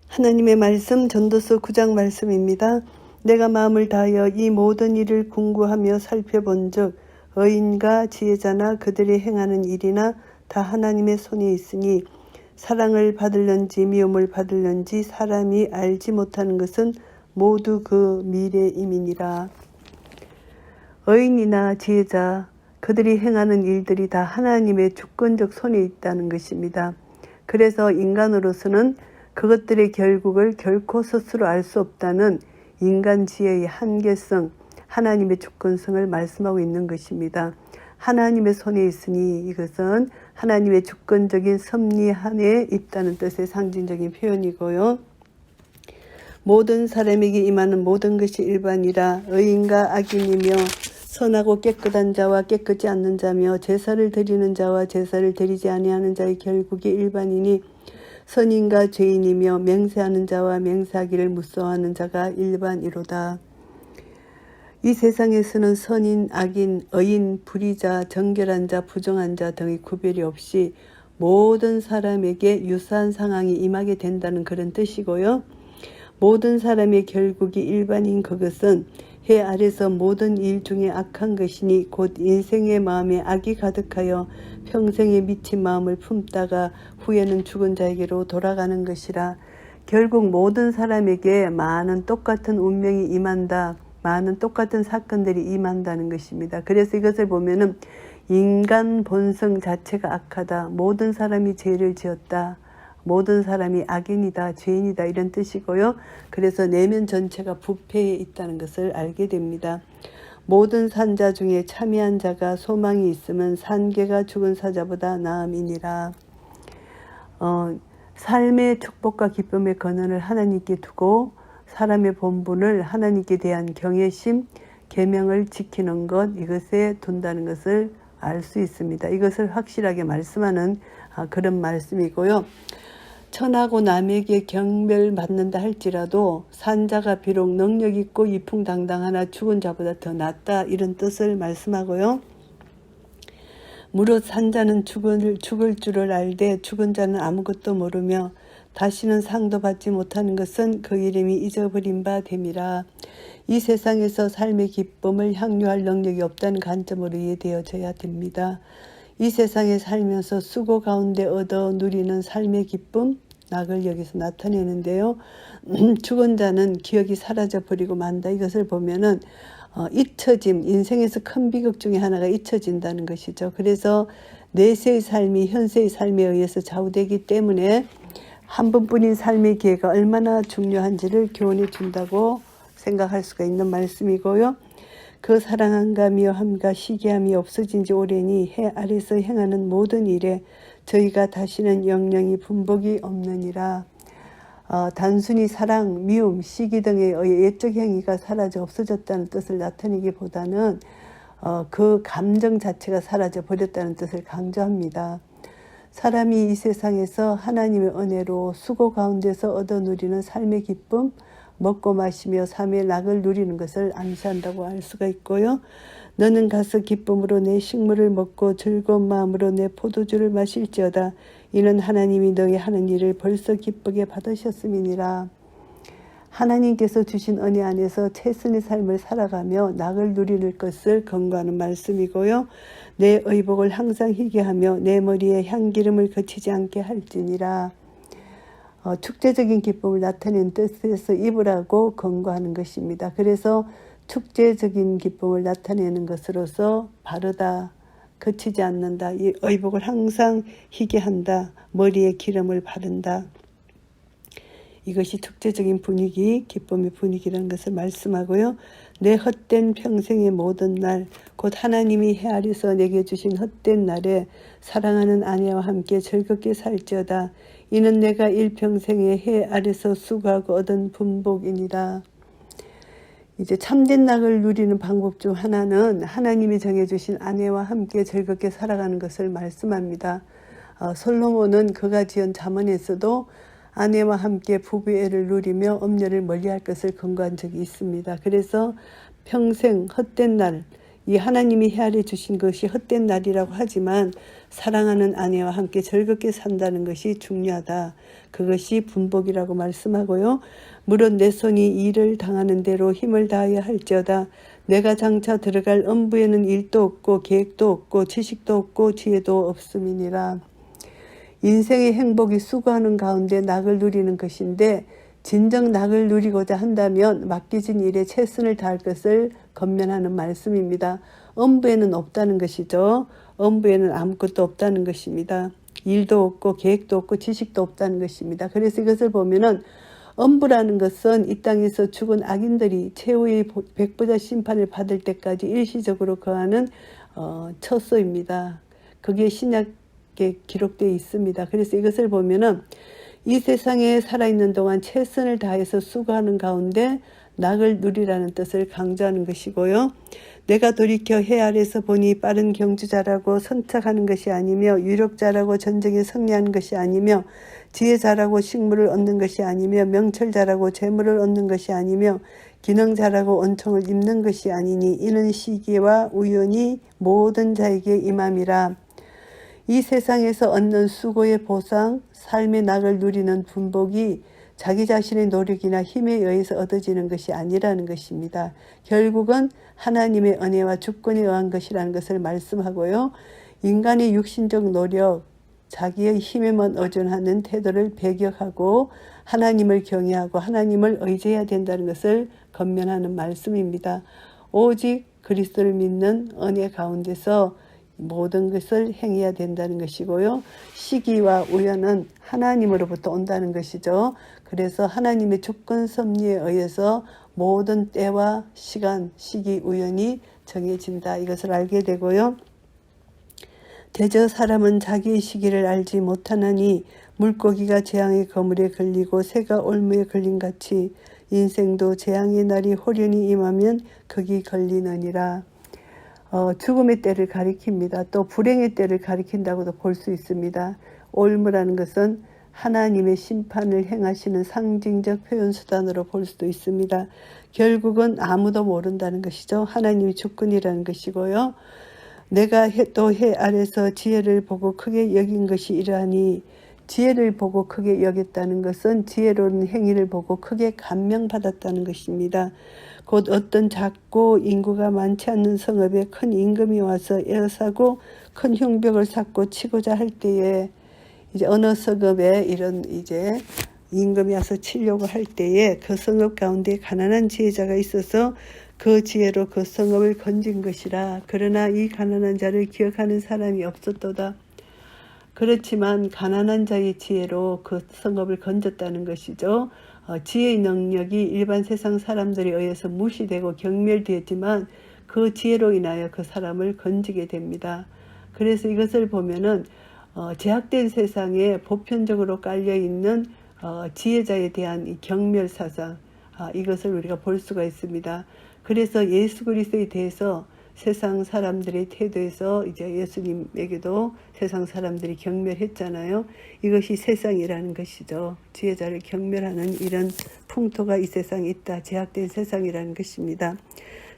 하나님의 말씀 전도서 9장 말씀입니다. 내가 마음을 다하여 이 모든 일을 궁구하며 살펴본즉 의인과 지혜자나 그들이 행하는 일이나 다 하나님의 손에 있으니 사랑을 받을런지 미움을 받을런지 사람이 알지 못하는 것은 모두 그 미래임이니라. 의인이나 지혜자 그들이 행하는 일들이 다 하나님의 주권적 손에 있다는 것입니다. 그래서 인간으로서는 그것들의 결국을 결코 스스로 알 수 없다는 인간 지혜의 한계성, 하나님의 주권성을 말씀하고 있는 것입니다. 하나님의 손에 있으니 이것은 하나님의 주권적인 섭리 안에 있다는 뜻의 상징적인 표현이고요. 모든 사람에게 임하는 모든 것이 일반이라 의인과 악인이며 선하고 깨끗한 자와 깨끗지 않는 자며 제사를 드리는 자와 제사를 드리지 아니하는 자의 결국이 일반이니 선인과 죄인이며 맹세하는 자와 맹세하기를 무서워하는 자가 일반이로다. 이 세상에서는 선인, 악인, 의인, 불의자, 정결한 자, 부정한 자 등의 구별이 없이 모든 사람에게 유사한 상황이 임하게 된다는 그런 뜻이고요. 모든 사람의 결국이 일반인 그것은 해 아래서 모든 일 중에 악한 것이니 곧 인생의 마음에 악이 가득하여 평생에 미친 마음을 품다가 후에는 죽은 자에게로 돌아가는 것이라. 결국 모든 사람에게 많은 똑같은 운명이 임한다. 많은 똑같은 사건들이 임한다는 것입니다. 그래서 이것을 보면은 인간 본성 자체가 악하다. 모든 사람이 죄를 지었다. 모든 사람이 악인이다, 죄인이다 이런 뜻이고요. 그래서 내면 전체가 부패해 있다는 것을 알게 됩니다. 모든 산자 중에 참여한 자가 소망이 있으면 산개가 죽은 사자보다 나음이니라. 삶의 축복과 기쁨의 근원을 하나님께 두고 사람의 본분을 하나님께 대한 경외심, 계명을 지키는 것 이것에 둔다는 것을 알 수 있습니다. 이것을 확실하게 말씀하는 그런 말씀이고요. 천하고 남에게 경멸받는다 할지라도 산자가 비록 능력 있고 이풍당당하나 죽은 자보다 더 낫다 이런 뜻을 말씀하고요. 무릇 산자는 죽을 줄을 알되 죽은 자는 아무것도 모르며 다시는 상도 받지 못하는 것은 그 이름이 잊어버린 바 됨이라. 이 세상에서 삶의 기쁨을 향유할 능력이 없다는 관점으로 이해되어져야 됩니다. 이 세상에 살면서 수고 가운데 얻어 누리는 삶의 기쁨, 낙을 여기서 나타내는데요. 죽은 자는 기억이 사라져 버리고 만다. 이것을 보면은 잊혀짐, 인생에서 큰 비극 중에 하나가 잊혀진다는 것이죠. 그래서 내세의 삶이 현세의 삶에 의해서 좌우되기 때문에 한 번뿐인 삶의 기회가 얼마나 중요한지를 교훈해 준다고 생각할 수가 있는 말씀이고요. 그 사랑함과 미워함과 시기함이 없어진 지 오래니 해 아래서 행하는 모든 일에 저희가 다시는 영영이 분복이 없느니라. 단순히 사랑, 미움, 시기 등에 의해 옛적 행위가 사라져 없어졌다는 뜻을 나타내기보다는 그 감정 자체가 사라져 버렸다는 뜻을 강조합니다. 사람이 이 세상에서 하나님의 은혜로 수고 가운데서 얻어 누리는 삶의 기쁨, 먹고 마시며 삶의 낙을 누리는 것을 암시한다고 할 수가 있고요. 너는 가서 기쁨으로 내 식물을 먹고 즐거운 마음으로 내 포도주를 마실지어다. 이는 하나님이 너희 하는 일을 벌써 기쁘게 받으셨음이니라. 하나님께서 주신 은혜 안에서 최선의 삶을 살아가며 낙을 누리는 것을 권고하는 말씀이고요. 내 의복을 항상 희게 하며 내 머리에 향기름을 거치지 않게 할지니라. 축제적인 기쁨을 나타내는 뜻에서 입으라고 권고하는 것입니다. 그래서 축제적인 기쁨을 나타내는 것으로서 바르다, 거치지 않는다, 이 의복을 항상 희게 한다, 머리에 기름을 바른다. 이것이 축제적인 분위기, 기쁨의 분위기라는 것을 말씀하고요. 내 헛된 평생의 모든 날, 곧 하나님이 해 아래서 내게 주신 헛된 날에 사랑하는 아내와 함께 즐겁게 살지어다. 이는 내가 일평생에 해 아래서 수고하고 얻은 분복이니라. 이제 참된 낙을 누리는 방법 중 하나는 하나님이 정해주신 아내와 함께 즐겁게 살아가는 것을 말씀합니다. 솔로몬은 그가 지은 잠언에서도 아내와 함께 부부의 애를 누리며 음녀를 멀리할 것을 권고한 적이 있습니다. 그래서 평생 헛된 날, 이 하나님이 헤아려 주신 것이 헛된 날이라고 하지만 사랑하는 아내와 함께 즐겁게 산다는 것이 중요하다. 그것이 분복이라고 말씀하고요. 물론 내 손이 일을 당하는 대로 힘을 다하여 할지어다. 내가 장차 들어갈 음부에는 일도 없고 계획도 없고 지식도 없고 지혜도 없음이니라. 인생의 행복이 수고하는 가운데 낙을 누리는 것인데 진정 낙을 누리고자 한다면 맡겨진 일에 최선을 다할 것을 권면하는 말씀입니다. 음부에는 없다는 것이죠. 음부에는 아무것도 없다는 것입니다. 일도 없고 계획도 없고 지식도 없다는 것입니다. 그래서 이것을 보면은 음부라는 것은 이 땅에서 죽은 악인들이 최후의 백보자 심판을 받을 때까지 일시적으로 거하는 처소입니다. 그게 신약에 기록되어 있습니다. 그래서 이것을 보면은 이 세상에 살아있는 동안 최선을 다해서 수고하는 가운데 낙을 누리라는 뜻을 강조하는 것이고요. 내가 돌이켜 해 아래서 보니 빠른 경주자라고 선착하는 것이 아니며 유력자라고 전쟁에 승리하는 것이 아니며 지혜자라고 식물을 얻는 것이 아니며 명철자라고 재물을 얻는 것이 아니며 기능자라고恩寵을 입는 것이 아니니 이는 시기와 우연히 모든 자에게 임함이라. 이 세상에서 얻는 수고의 보상, 삶의 낙을 누리는 분복이 자기 자신의 노력이나 힘에 의해서 얻어지는 것이 아니라는 것입니다. 결국은 하나님의 은혜와 주권에 의한 것이라는 것을 말씀하고요. 인간의 육신적 노력, 자기의 힘에만 의존하는 태도를 배격하고 하나님을 경외하고 하나님을 의지해야 된다는 것을 권면하는 말씀입니다. 오직 그리스도를 믿는 은혜 가운데서 모든 것을 행해야 된다는 것이고요. 시기와 우연은 하나님으로부터 온다는 것이죠. 그래서 하나님의 주권 섭리에 의해서 모든 때와 시간, 시기, 우연이 정해진다. 이것을 알게 되고요. 대저 사람은 자기의 시기를 알지 못하나니 물고기가 재앙의 거물에 걸리고 새가 올무에 걸린 같이 인생도 재앙의 날이 호련히 임하면 거기 걸리느니라. 죽음의 때를 가리킵니다. 또 불행의 때를 가리킨다고도 볼 수 있습니다. 올무라는 것은 하나님의 심판을 행하시는 상징적 표현 수단으로 볼 수도 있습니다. 결국은 아무도 모른다는 것이죠. 하나님의 주권이라는 것이고요. 내가 또 해 아래서 지혜를 보고 크게 여긴 것이 이러하니 지혜를 보고 크게 여겼다는 것은 지혜로운 행위를 보고 크게 감명받았다는 것입니다. 곧 어떤 작고 인구가 많지 않는 성읍에 큰 임금이 와서 에어사고 큰 흉벽을 쌓고 치고자 할 때에 이제 어느 성읍에 이런 이제 임금이 와서 치려고 할 때에 그 성읍 가운데 가난한 지혜자가 있어서 그 지혜로 그 성읍을 건진 것이라. 그러나 이 가난한 자를 기억하는 사람이 없었도다. 그렇지만 가난한 자의 지혜로 그 성읍을 건졌다는 것이죠. 지혜의 능력이 일반 세상 사람들에 의해서 무시되고 경멸되었지만 그 지혜로 인하여 그 사람을 건지게 됩니다. 그래서 이것을 보면은 제약된 세상에 보편적으로 깔려있는 지혜자에 대한 이 경멸 사상, 이것을 우리가 볼 수가 있습니다. 그래서 예수 그리스도에 대해서 세상 사람들의 태도에서 이제 예수님에게도 세상 사람들이 경멸했잖아요. 이것이 세상이라는 것이죠. 지혜자를 경멸하는 이런 풍토가 이 세상에 있다. 제약된 세상이라는 것입니다.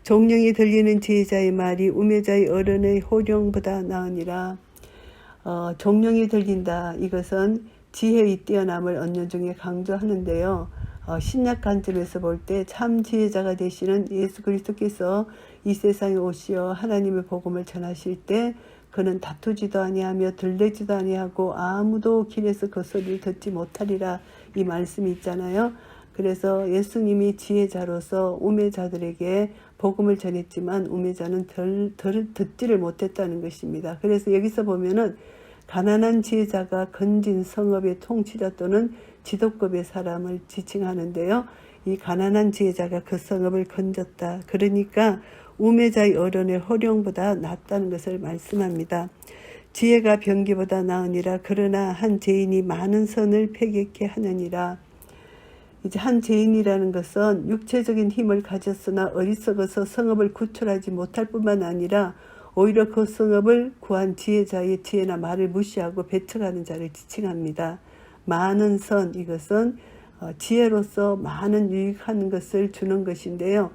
종령이 들리는 지혜자의 말이 우매자의 어른의 호령보다 나으니라. 종령이 들린다. 이것은 지혜의 뛰어남을 언론 중에 강조하는데요. 신약 관점에서 볼 때 참 지혜자가 되시는 예수 그리스도께서 이 세상에 오시어 하나님의 복음을 전하실 때 그는 다투지도 아니하며 들대지도 아니하고 아무도 길에서 그 소리를 듣지 못하리라. 이 말씀이 있잖아요. 그래서 예수님이 지혜자로서 우매자들에게 복음을 전했지만 우매자는 듣지를 못했다는 것입니다. 그래서 여기서 보면은 가난한 지혜자가 건진 성읍의 통치자 또는 지도급의 사람을 지칭하는데요. 이 가난한 지혜자가 그 성읍을 건졌다. 그러니까 우매자의 어른의 호령보다 낫다는 것을 말씀합니다. 지혜가 병기보다 나으니라. 그러나 한 죄인이 많은 선을 패객케 하느니라. 이제 한 죄인이라는 것은 육체적인 힘을 가졌으나 어리석어서 성읍을 구출하지 못할 뿐만 아니라 오히려 그 성읍을 구한 지혜자의 지혜나 말을 무시하고 배척하는 자를 지칭합니다. 많은 선, 이것은 지혜로서 많은 유익한 것을 주는 것인데요.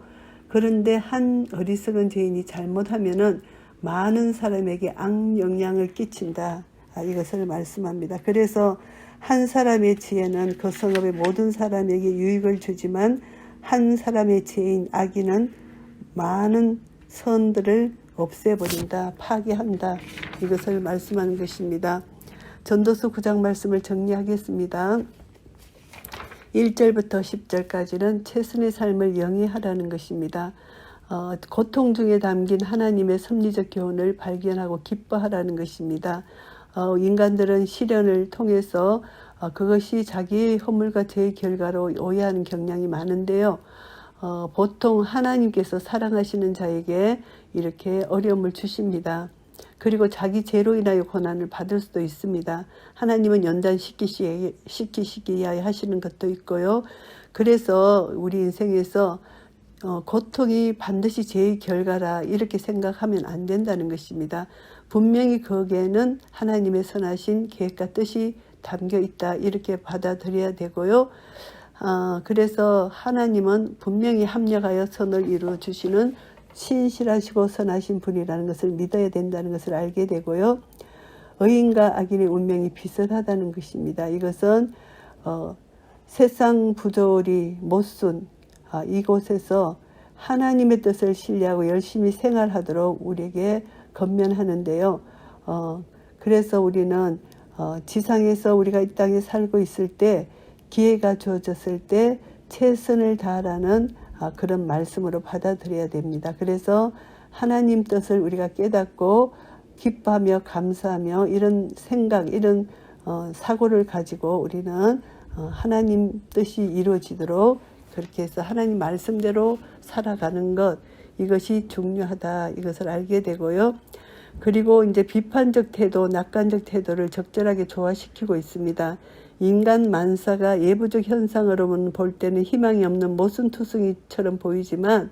그런데 한 어리석은 죄인이 잘못하면은 많은 사람에게 악영향을 끼친다. 이것을 말씀합니다. 그래서 한 사람의 지혜는 그 성읍의 모든 사람에게 유익을 주지만 한 사람의 죄인 악인은 많은 선들을 없애버린다, 파괴한다. 이것을 말씀하는 것입니다. 전도서 9장 말씀을 정리하겠습니다. 1절부터 10절까지는 최선의 삶을 영위하라는 것입니다. 고통 중에 담긴 하나님의 섭리적 교훈을 발견하고 기뻐하라는 것입니다. 인간들은 시련을 통해서 그것이 자기의 허물과 죄의 결과로 오해하는 경향이 많은데요. 보통 하나님께서 사랑하시는 자에게 이렇게 어려움을 주십니다. 그리고 자기 죄로 인하여 고난을 받을 수도 있습니다. 하나님은 연단시키시기 위하여 하시는 것도 있고요. 그래서 우리 인생에서 고통이 반드시 죄의 결과라 이렇게 생각하면 안 된다는 것입니다. 분명히 거기에는 하나님의 선하신 계획과 뜻이 담겨 있다 이렇게 받아들여야 되고요. 그래서 하나님은 분명히 합력하여 선을 이루어 주시는 신실하시고 선하신 분이라는 것을 믿어야 된다는 것을 알게 되고요. 의인과 악인의 운명이 비슷하다는 것입니다. 이것은 세상 부조리 못순 이곳에서 하나님의 뜻을 신뢰하고 열심히 생활하도록 우리에게 권면하는데요. 그래서 우리는 지상에서 우리가 이 땅에 살고 있을 때 기회가 주어졌을 때 최선을 다하라는 그런 말씀으로 받아들여야 됩니다. 그래서 하나님 뜻을 우리가 깨닫고 기뻐하며 감사하며 이런 생각, 이런 사고를 가지고 우리는 하나님 뜻이 이루어지도록 그렇게 해서 하나님 말씀대로 살아가는 것, 이것이 중요하다. 이것을 알게 되고요. 그리고 이제 비판적 태도, 낙관적 태도를 적절하게 조화시키고 있습니다. 인간 만사가 예부적 현상으로는 볼 때는 희망이 없는 모순투성이처럼 보이지만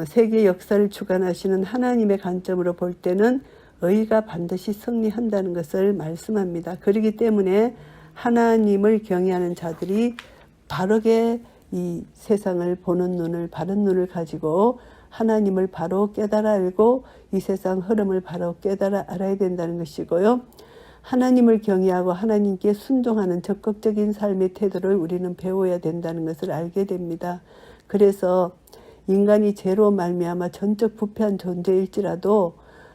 세계 역사를 주관하시는 하나님의 관점으로 볼 때는 의가 반드시 승리한다는 것을 말씀합니다. 그렇기 때문에 하나님을 경외하는 자들이 바르게 이 세상을 보는 눈을, 바른 눈을 가지고 하나님을 바로 깨달아 알고 이 세상 흐름을 바로 깨달아 알아야 된다는 것이고요. 하나님을 경외하고 하나님께 순종하는 적극적인 삶의 태도를 우리는 배워야 된다는 것을 알게 됩니다. 그래서 인간이 죄로 말미암아 전적 부패한 존재일지라도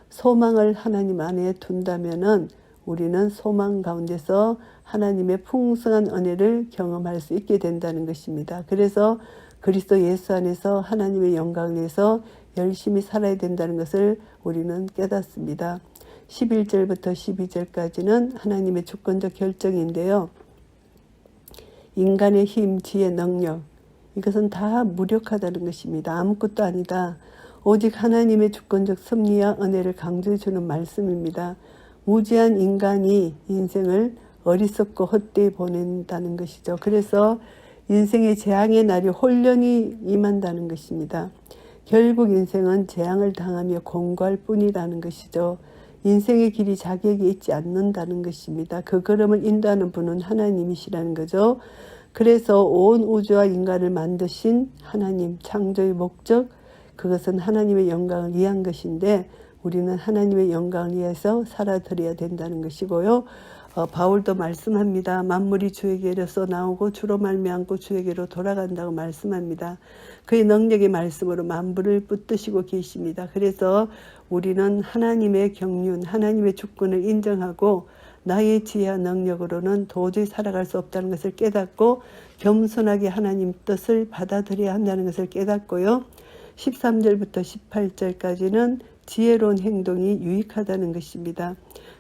소망을 하나님 안에 둔다면은 우리는 소망 가운데서 하나님의 풍성한 은혜를 경험할 수 있게 된다는 것입니다. 그래서 그리스도 예수 안에서 하나님의 영광을 위해서 열심히 살아야 된다는 것을 우리는 깨닫습니다. 11절부터 12절까지는 하나님의 주권적 결정인데요. 인간의 힘, 지혜, 능력 이것은 다 무력하다는 것입니다. 아무것도 아니다. 오직 하나님의 주권적 섭리와 은혜를 강조해 주는 말씀입니다. 무지한 인간이 인생을 어리석고 헛되이 보낸다는 것이죠. 그래서 인생의 재앙의 날이 홀연히 임한다는 것입니다. 결국 인생은 재앙을 당하며 공고할 뿐이라는 것이죠. 인생의 길이 자기에게 있지 않는다는 것입니다. 그 걸음을 인도하는 분은 하나님이시라는 거죠. 그래서 온 우주와 인간을 만드신 하나님, 창조의 목적, 그것은 하나님의 영광을 위한 것인데 우리는 하나님의 영광을 위해서 살아드려야 된다는 것이고요. 바울도 말씀합니다. 만물이 주에게로서 나오고 주로 말미암고 주에게로 돌아간다고 말씀합니다. 그의 능력의 말씀으로 만물을 붙드시고 계십니다. 그래서 우리는 하나님의 경륜, 하나님의 주권을 인정하고 나의 지혜와 능력으로는 도저히 살아갈 수 없다는 것을 깨닫고 겸손하게 하나님 뜻을 받아들여야 한다는 것을 깨닫고요. 13절부터 18절까지는 지혜로운 행동이 유익하다는 것입니다.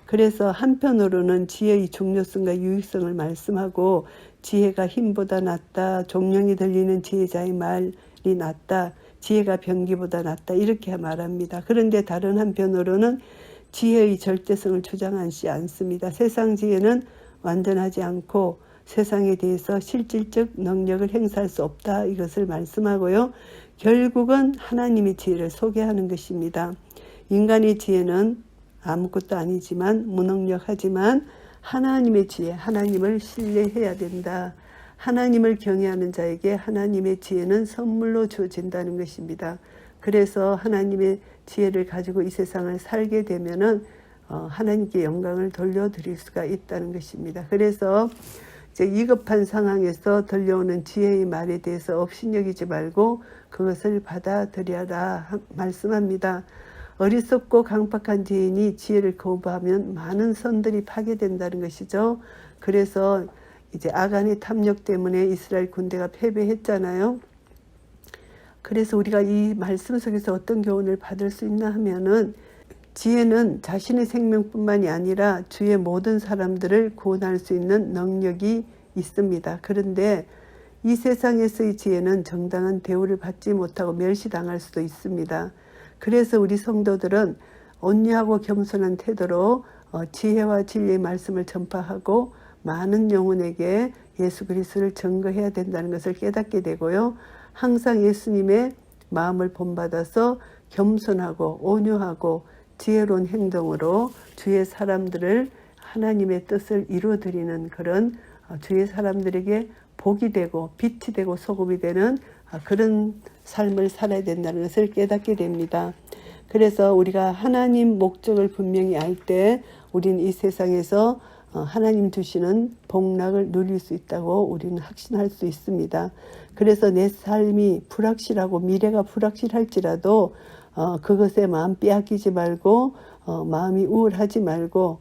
그래서 한편으로는 지혜의 중요성과 유익성을 말씀하고 지혜가 힘보다 낫다, 종령이 들리는 지혜자의 말이 낫다, 지혜가 병기보다 낫다 이렇게 말합니다. 그런데 다른 한편으로는 지혜의 절대성을 주장하지 않습니다. 세상 지혜는 완전하지 않고 세상에 대해서 실질적 능력을 행사할 수 없다 이것을 말씀하고요. 결국은 하나님의 지혜를 소개하는 것입니다. 인간의 지혜는 아무것도 아니지만 무능력하지만 하나님의 지혜, 하나님을 신뢰해야 된다. 하나님을 경외하는 자에게 하나님의 지혜는 선물로 주어진다는 것입니다. 그래서 하나님의 지혜를 가지고 이 세상을 살게 되면은 하나님께 영광을 돌려드릴 수가 있다는 것입니다. 그래서 이제 위급한 상황에서 들려오는 지혜의 말에 대해서 업신여기지 말고 그것을 받아들여라 말씀합니다. 어리석고 강팍한 죄인이 지혜를 거부하면 많은 선들이 파괴된다는 것이죠. 그래서 이제 아간의 탐욕 때문에 이스라엘 군대가 패배했잖아요. 그래서 우리가 이 말씀 속에서 어떤 교훈을 받을 수 있나 하면은 지혜는 자신의 생명뿐만이 아니라 주의 모든 사람들을 구원할 수 있는 능력이 있습니다. 그런데 이 세상에서의 지혜는 정당한 대우를 받지 못하고 멸시당할 수도 있습니다. 그래서 우리 성도들은 온유하고 겸손한 태도로 지혜와 진리의 말씀을 전파하고 많은 영혼에게 예수 그리스도를 증거해야 된다는 것을 깨닫게 되고요. 항상 예수님의 마음을 본받아서 겸손하고 온유하고 지혜로운 행동으로 주의 사람들을 하나님의 뜻을 이루어드리는 그런 주의 사람들에게 복이 되고 빛이 되고 소금이 되는 그런 삶을 살아야 된다는 것을 깨닫게 됩니다. 그래서 우리가 하나님 목적을 분명히 알 때 우리는 이 세상에서 하나님 주시는 복락을 누릴 수 있다고 우리는 확신할 수 있습니다. 그래서 내 삶이 불확실하고 미래가 불확실할지라도 그것에 마음 빼앗기지 말고 마음이 우울하지 말고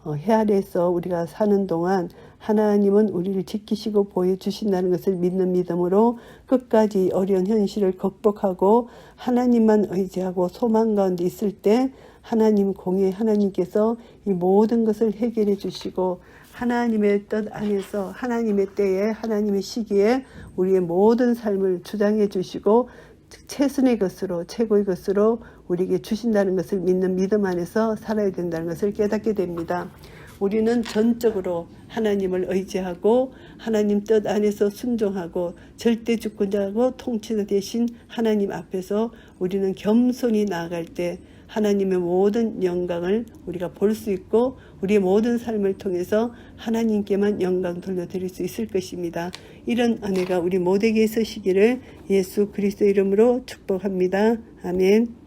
헤아려서 우리가 사는 동안 하나님은 우리를 지키시고 보여주신다는 것을 믿는 믿음으로 끝까지 어려운 현실을 극복하고 하나님만 의지하고 소망 가운데 있을 때 하나님 공의 하나님께서 이 모든 것을 해결해 주시고 하나님의 뜻 안에서 하나님의 때에 하나님의 시기에 우리의 모든 삶을 주장해 주시고 최선의 것으로 최고의 것으로 우리에게 주신다는 것을 믿는 믿음 안에서 살아야 된다는 것을 깨닫게 됩니다. 우리는 전적으로 하나님을 의지하고 하나님 뜻 안에서 순종하고 절대 주권자고 통치자 되신 하나님 앞에서 우리는 겸손히 나아갈 때 하나님의 모든 영광을 우리가 볼 수 있고 우리의 모든 삶을 통해서 하나님께만 영광 돌려드릴 수 있을 것입니다. 이런 은혜가 우리 모두에게 있으시기를 예수 그리스도 이름으로 축복합니다. 아멘.